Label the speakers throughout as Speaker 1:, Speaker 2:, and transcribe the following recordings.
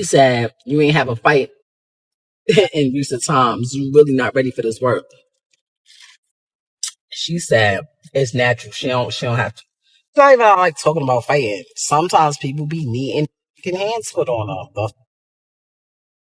Speaker 1: She said, you ain't have a fight in recent times. You really not ready for this work. She said, it's natural. She don't have to. It's not even like talking about fighting. Sometimes people be needing hands put on them.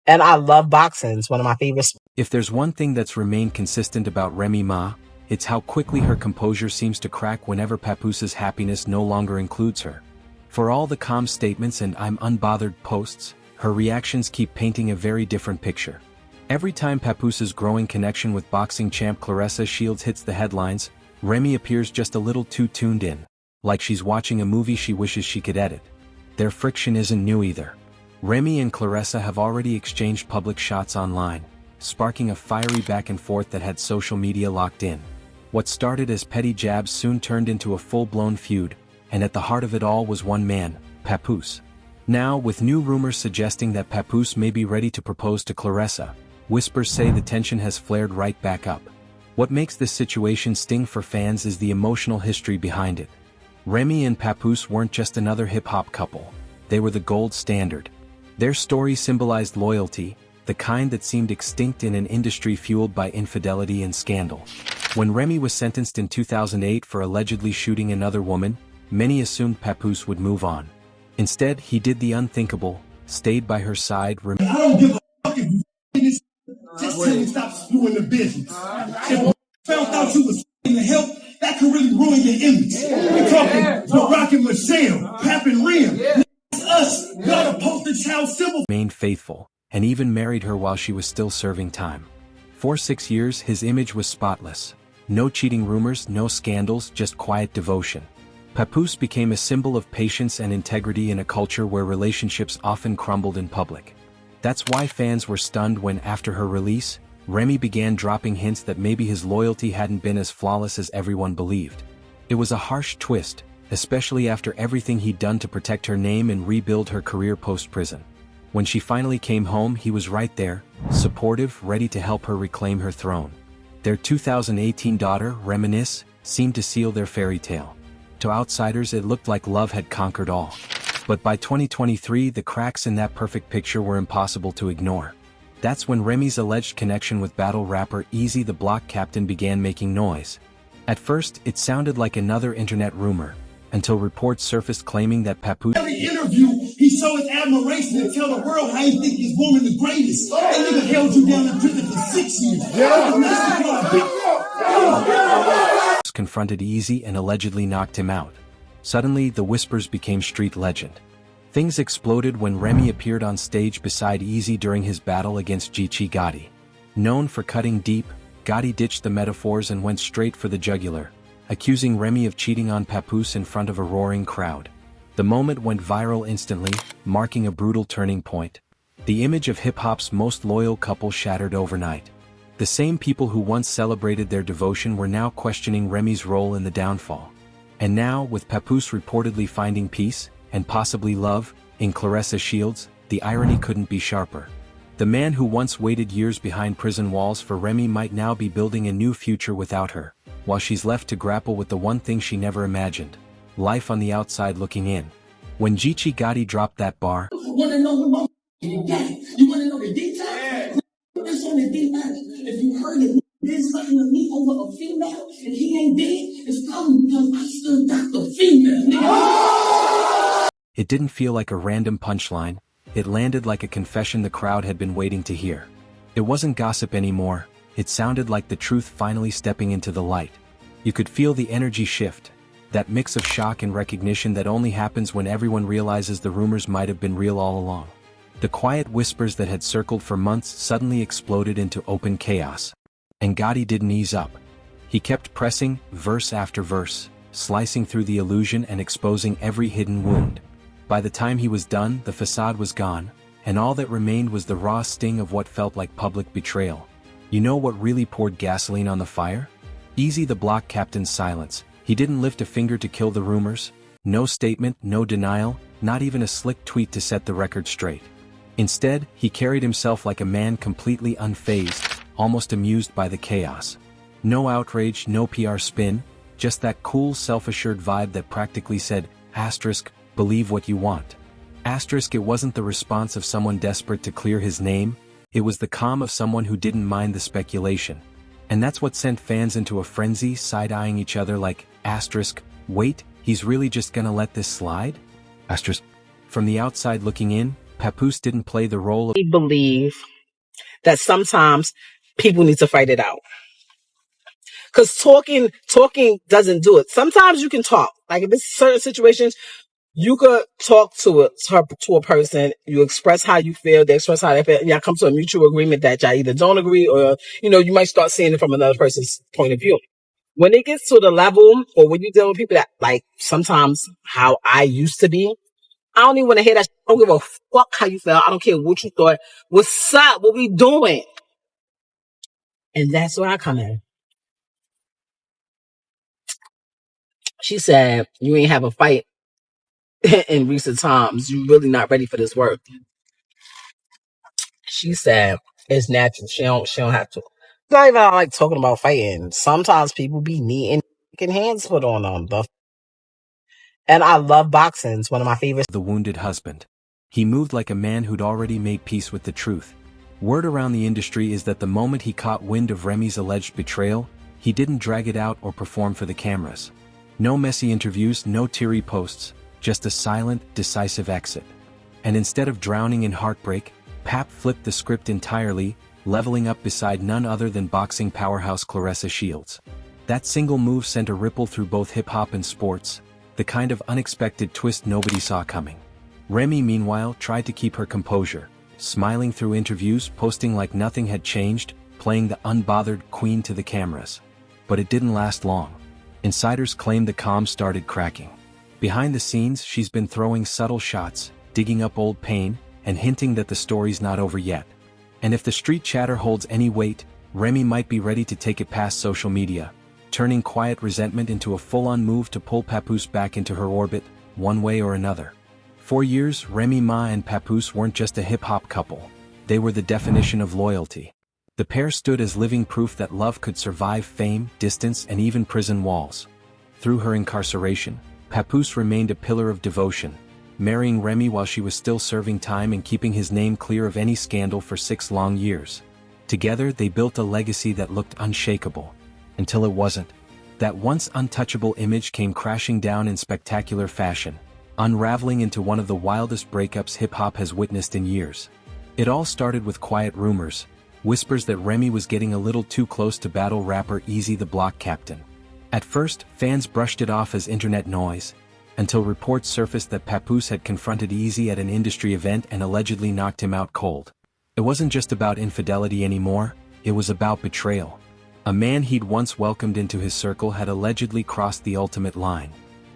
Speaker 1: And I love boxing. It's one of my favorite sports.
Speaker 2: If there's one thing that's remained consistent about Remy Ma, it's how quickly her composure seems to crack whenever Papoose's happiness no longer includes her. For all the calm statements and I'm unbothered posts, her reactions keep painting a very different picture. Every time Papoose's growing connection with boxing champ Claressa Shields hits the headlines, Remy appears just a little too tuned in, like she's watching a movie she wishes she could edit. Their friction isn't new either. Remy and Claressa have already exchanged public shots online, sparking a fiery back and forth that had social media locked in. What started as petty jabs soon turned into a full-blown feud, and at the heart of it all was one man, Papoose. Now, with new rumors suggesting that Papoose may be ready to propose to Claressa, whispers say the tension has flared right back up. What makes this situation sting for fans is the emotional history behind it. Remy and Papoose weren't just another hip-hop couple, they were the gold standard. Their story symbolized loyalty, the kind that seemed extinct in an industry fueled by infidelity and scandal. When Remy was sentenced in 2008 for allegedly shooting another woman, many assumed Papoose would move on. Instead, he did the unthinkable, stayed by her side.
Speaker 3: I don't give a fuck if you just tell me stop screwing the business. If I found out you was to help, that could really ruin your image. We're talking the Rock and Michelle, Pap and Rim. Us, got a poster child symbol.
Speaker 2: Remained faithful, and even married her while she was still serving time. For 6 years, his image was spotless. No cheating rumors, no scandals, just quiet devotion. Papoose became a symbol of patience and integrity in a culture where relationships often crumbled in public. That's why fans were stunned when, after her release, Remy began dropping hints that maybe his loyalty hadn't been as flawless as everyone believed. It was a harsh twist, especially after everything he'd done to protect her name and rebuild her career post-prison. When she finally came home, he was right there, supportive, ready to help her reclaim her throne. Their 2018 daughter, Reminisce, seemed to seal their fairy tale. To outsiders, it looked like love had conquered all. But by 2023, the cracks in that perfect picture were impossible to ignore. That's when Remy's alleged connection with battle rapper Easy the Block Captain began making noise. At first, it sounded like another internet rumor, until reports surfaced claiming that Papoose—
Speaker 3: Every interview, he showed his admiration and tell the world how he think his woman the greatest. That nigga held you down in prison for 6 years.
Speaker 2: confronted Easy and allegedly knocked him out. Suddenly, the whispers became street legend. Things exploded when Remy appeared on stage beside Easy during his battle against Gotti. Known for cutting deep, Gotti ditched the metaphors and went straight for the jugular, accusing Remy of cheating on Papoose in front of a roaring crowd. The moment went viral instantly, marking a brutal turning point. The image of hip-hop's most loyal couple shattered overnight. The same people who once celebrated their devotion were now questioning Remy's role in the downfall. And now, with Papoose reportedly finding peace, and possibly love, in Claressa Shields, the irony couldn't be sharper. The man who once waited years behind prison walls for Remy might now be building a new future without her, while she's left to grapple with the one thing she never imagined: life on the outside looking in. When Gotti dropped that bar,
Speaker 3: You wanna know what my you wanna know the details? Yeah. It's on the details. If you heard it did something to me over a female and he ain't dead, it's probably because I still got the female, nigga.
Speaker 2: It didn't feel like a random punchline, it landed like a confession the crowd had been waiting to hear. It wasn't gossip anymore, it sounded like the truth finally stepping into the light. You could feel the energy shift, that mix of shock and recognition that only happens when everyone realizes the rumors might have been real all along. The quiet whispers that had circled for months suddenly exploded into open chaos. And Gotti didn't ease up. He kept pressing, verse after verse, slicing through the illusion and exposing every hidden wound. By the time he was done, the facade was gone, and all that remained was the raw sting of what felt like public betrayal. You know what really poured gasoline on the fire? Easy the Block Captain's silence. He didn't lift a finger to kill the rumors. No statement, no denial, not even a slick tweet to set the record straight. Instead, he carried himself like a man completely unfazed, almost amused by the chaos. No outrage, no PR spin, just that cool, self-assured vibe that practically said, *, believe what you want. Asterisk, it wasn't the response of someone desperate to clear his name, it was the calm of someone who didn't mind the speculation. And that's what sent fans into a frenzy, side-eyeing each other like, asterisk, wait, he's really just gonna let this slide? Asterisk. From the outside looking in, Papoose didn't play the role of—
Speaker 1: I believe that sometimes people need to fight it out. Because talking doesn't do it. Sometimes you can talk. Like if it's certain situations, you could talk to a person. You express how you feel. They express how they feel. And y'all come to a mutual agreement that y'all either don't agree or, you might start seeing it from another person's point of view. When it gets to the level or when you deal with people that like sometimes how I used to be, I don't even want to hear that. I don't give a fuck how you feel. I don't care what you thought. What's up? What we doing? And that's where I come in. She said, you ain't have a fight in recent times. You really not ready for this work. She said, it's natural. She don't have to. It's not even like talking about fighting. Sometimes people be needing hands put on them. And I love boxing. It's one of my favorites.
Speaker 2: the wounded husband. He moved like a man who'd already made peace with the truth. Word around the industry is that the moment he caught wind of Remy's alleged betrayal, he didn't drag it out or perform for the cameras. No messy interviews, no teary posts, just a silent, decisive exit. And instead of drowning in heartbreak, Pap flipped the script entirely, leveling up beside none other than boxing powerhouse Claressa Shields. That single move sent a ripple through both hip-hop and sports, the kind of unexpected twist nobody saw coming. Remy, meanwhile, tried to keep her composure, smiling through interviews, posting like nothing had changed, playing the unbothered queen to the cameras. But it didn't last long. Insiders claim the calm started cracking. Behind the scenes, she's been throwing subtle shots, digging up old pain, and hinting that the story's not over yet. And if the street chatter holds any weight, Remy might be ready to take it past social media, turning quiet resentment into a full-on move to pull Papoose back into her orbit, one way or another. For years, Remy Ma and Papoose weren't just a hip-hop couple. They were the definition of loyalty. The pair stood as living proof that love could survive fame, distance, and even prison walls. Through her incarceration, Papoose remained a pillar of devotion, marrying Remy while she was still serving time and keeping his name clear of any scandal for 6 long years. Together, they built a legacy that looked unshakable. Until it wasn't. That once untouchable image came crashing down in spectacular fashion, unraveling into one of the wildest breakups hip-hop has witnessed in years. It all started with quiet rumors, whispers that Remy was getting a little too close to battle rapper Eazy the Block Captain. At first, fans brushed it off as internet noise, until reports surfaced that Papoose had confronted Eazy at an industry event and allegedly knocked him out cold. It wasn't just about infidelity anymore, it was about betrayal. A man he'd once welcomed into his circle had allegedly crossed the ultimate line.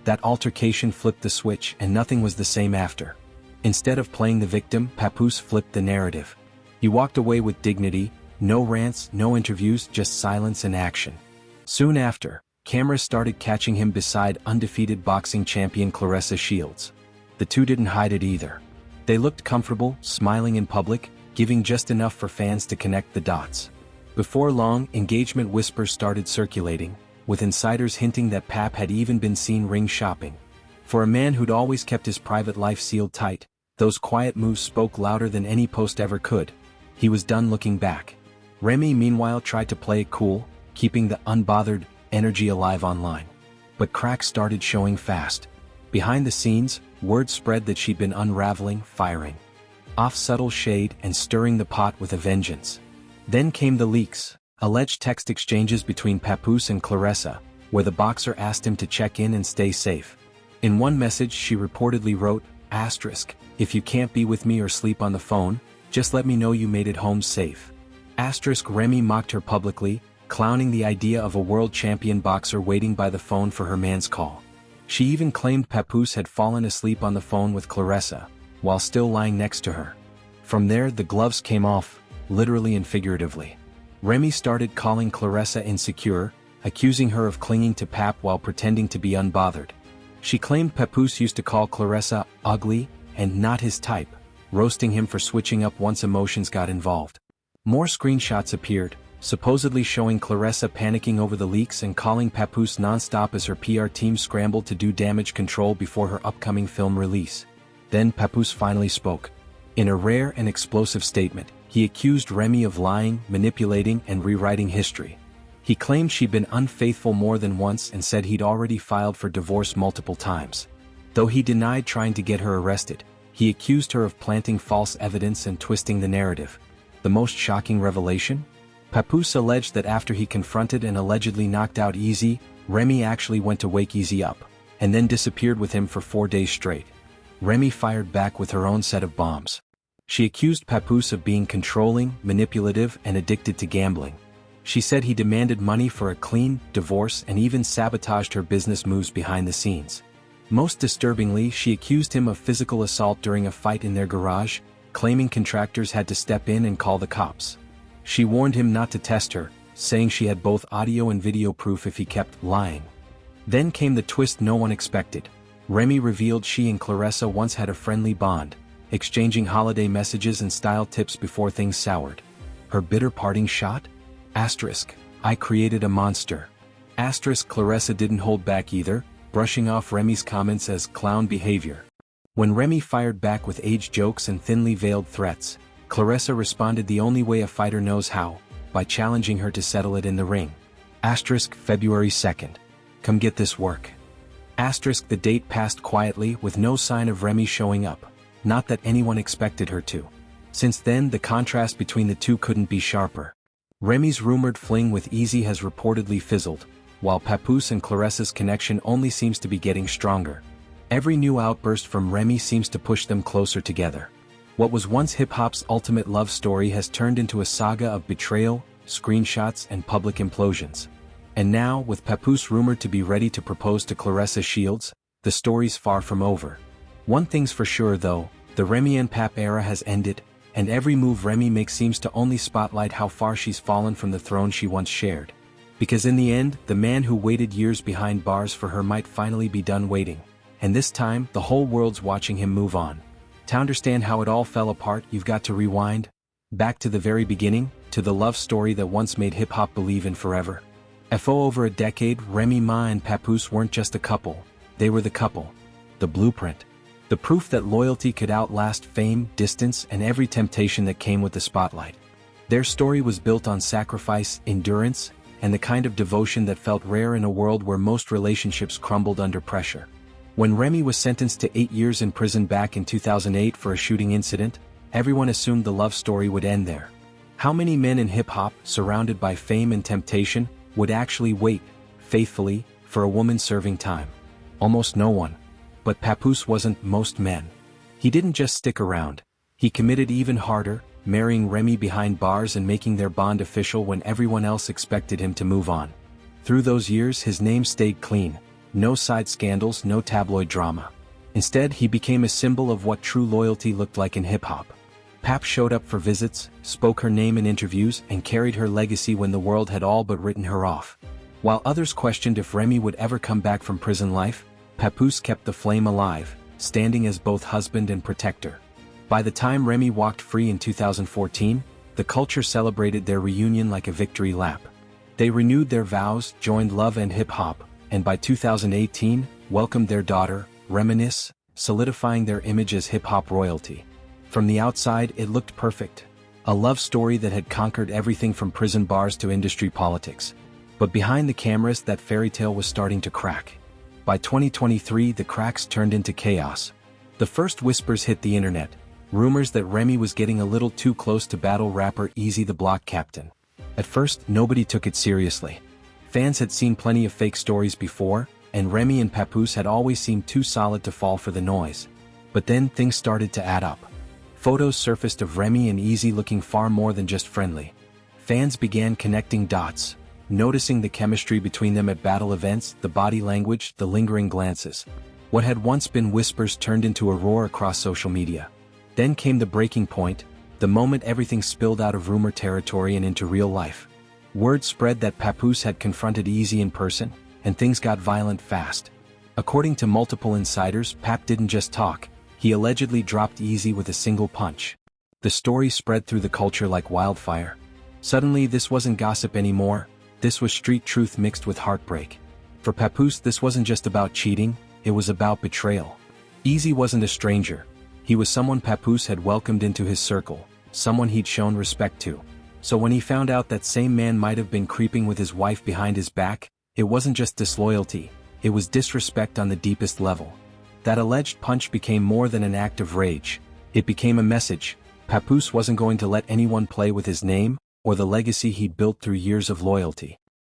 Speaker 2: That altercation flipped the switch and nothing was the same after. Instead of playing the victim, Papoose flipped the narrative. He walked away with dignity, no rants, no interviews, just silence and action. Soon after, cameras started catching him beside undefeated boxing champion Claressa Shields. The two didn't hide it either. They looked comfortable, smiling in public, giving just enough for fans to connect the dots. Before long, engagement whispers started circulating, with insiders hinting that Pap had even been seen ring shopping. For a man who'd always kept his private life sealed tight, those quiet moves spoke louder than any post ever could. He was done looking back. Remy, meanwhile, tried to play it cool, keeping the unbothered energy alive online. But cracks started showing fast. Behind the scenes, word spread that she'd been unraveling, firing off subtle shade and stirring the pot with a vengeance. Then came the leaks, alleged text exchanges between Papoose and Claressa, where the boxer asked him to check in and stay safe. In one message she reportedly wrote, asterisk, if you can't be with me or sleep on the phone, just let me know you made it home safe. Asterisk. Remy mocked her publicly, clowning the idea of a world champion boxer waiting by the phone for her man's call. She even claimed Papoose had fallen asleep on the phone with Claressa, while still lying next to her. From there the gloves came off, literally and figuratively. Remy started calling Claressa insecure, accusing her of clinging to Pap while pretending to be unbothered. She claimed Papoose used to call Claressa ugly and not his type, roasting him for switching up once emotions got involved. More screenshots appeared, supposedly showing Claressa panicking over the leaks and calling Papoose nonstop as her PR team scrambled to do damage control before her upcoming film release. Then Papoose finally spoke. In a rare and explosive statement, he accused Remy of lying, manipulating, and rewriting history. He claimed she'd been unfaithful more than once and said he'd already filed for divorce multiple times. Though he denied trying to get her arrested, he accused her of planting false evidence and twisting the narrative. The most shocking revelation? Papoose alleged that after he confronted and allegedly knocked out Easy, Remy actually went to wake Easy up, and then disappeared with him for 4 days straight. Remy fired back with her own set of bombs. She accused Papoose of being controlling, manipulative, and addicted to gambling. She said he demanded money for a clean divorce and even sabotaged her business moves behind the scenes. Most disturbingly, she accused him of physical assault during a fight in their garage, claiming contractors had to step in and call the cops. She warned him not to test her, saying she had both audio and video proof if he kept lying. Then came the twist no one expected. Remy revealed she and Claressa once had a friendly bond, exchanging holiday messages and style tips before things soured. Her bitter parting shot? Asterisk, I created a monster. Asterisk, Claressa didn't hold back either, brushing off Remy's comments as clown behavior. When Remy fired back with age jokes and thinly veiled threats, Claressa responded the only way a fighter knows how, by challenging her to settle it in the ring. Asterisk, February 2nd. Come get this work. Asterisk, the date passed quietly with no sign of Remy showing up, not that anyone expected her to. Since then, the contrast between the two couldn't be sharper. Remy's rumored fling with Easy has reportedly fizzled, while Papoose and Claressa's connection only seems to be getting stronger. Every new outburst from Remy seems to push them closer together. What was once hip-hop's ultimate love story has turned into a saga of betrayal, screenshots, and public implosions. And now, with Papoose rumored to be ready to propose to Claressa Shields, the story's far from over. One thing's for sure though, the Remy and Pap era has ended, and every move Remy makes seems to only spotlight how far she's fallen from the throne she once shared. Because in the end, the man who waited years behind bars for her might finally be done waiting. And this time, the whole world's watching him move on. To understand how it all fell apart, you've got to rewind back to the very beginning, to the love story that once made hip-hop believe in forever. For over a decade, Remy Ma and Papoose weren't just a couple, they were the couple. The blueprint. The proof that loyalty could outlast fame, distance, and every temptation that came with the spotlight. Their story was built on sacrifice, endurance, and the kind of devotion that felt rare in a world where most relationships crumbled under pressure. When Remy was sentenced to 8 years in prison back in 2008 for a shooting incident, everyone assumed the love story would end there. How many men in hip-hop, surrounded by fame and temptation, would actually wait, faithfully, for a woman serving time? Almost no one. But Papoose wasn't most men. He didn't just stick around. He committed even harder, marrying Remy behind bars and making their bond official when everyone else expected him to move on. Through those years, his name stayed clean. No side scandals, no tabloid drama. Instead, he became a symbol of what true loyalty looked like in hip-hop. Pap showed up for visits, spoke her name in interviews, and carried her legacy when the world had all but written her off. While others questioned if Remy would ever come back from prison life, Papoose kept the flame alive, standing as both husband and protector. By the time Remy walked free in 2014, the culture celebrated their reunion like a victory lap. They renewed their vows, joined love and hip-hop, and by 2018, welcomed their daughter, Reminisce, solidifying their image as hip-hop royalty. From the outside, it looked perfect. A love story that had conquered everything from prison bars to industry politics. But behind the cameras, that fairy tale was starting to crack. By 2023, the cracks turned into chaos. The first whispers hit the internet. Rumors that Remy was getting a little too close to battle rapper Easy the Block Captain. At first, nobody took it seriously. Fans had seen plenty of fake stories before, and Remy and Papoose had always seemed too solid to fall for the noise. But then things started to add up. Photos surfaced of Remy and Easy looking far more than just friendly. Fans began connecting dots, noticing the chemistry between them at battle events, the body language, the lingering glances. What had once been whispers turned into a roar across social media. Then came the breaking point, the moment everything spilled out of rumor territory and into real life. Word spread that Papoose had confronted Easy in person, and things got violent fast. According to multiple insiders, Pap didn't just talk, he allegedly dropped Easy with a single punch. The story spread through the culture like wildfire. Suddenly, this wasn't gossip anymore, this was street truth mixed with heartbreak. For Papoose, this wasn't just about cheating, it was about betrayal. Easy wasn't a stranger, He was someone Papoose had welcomed into his circle, someone he'd shown respect to. So when he found out that same man might have been creeping with his wife behind his back, it wasn't just disloyalty, it was disrespect on the deepest level. That alleged punch became more than an act of rage. It became a message. Papoose wasn't going to let anyone play with his name, or the legacy he'd built through years of loyalty.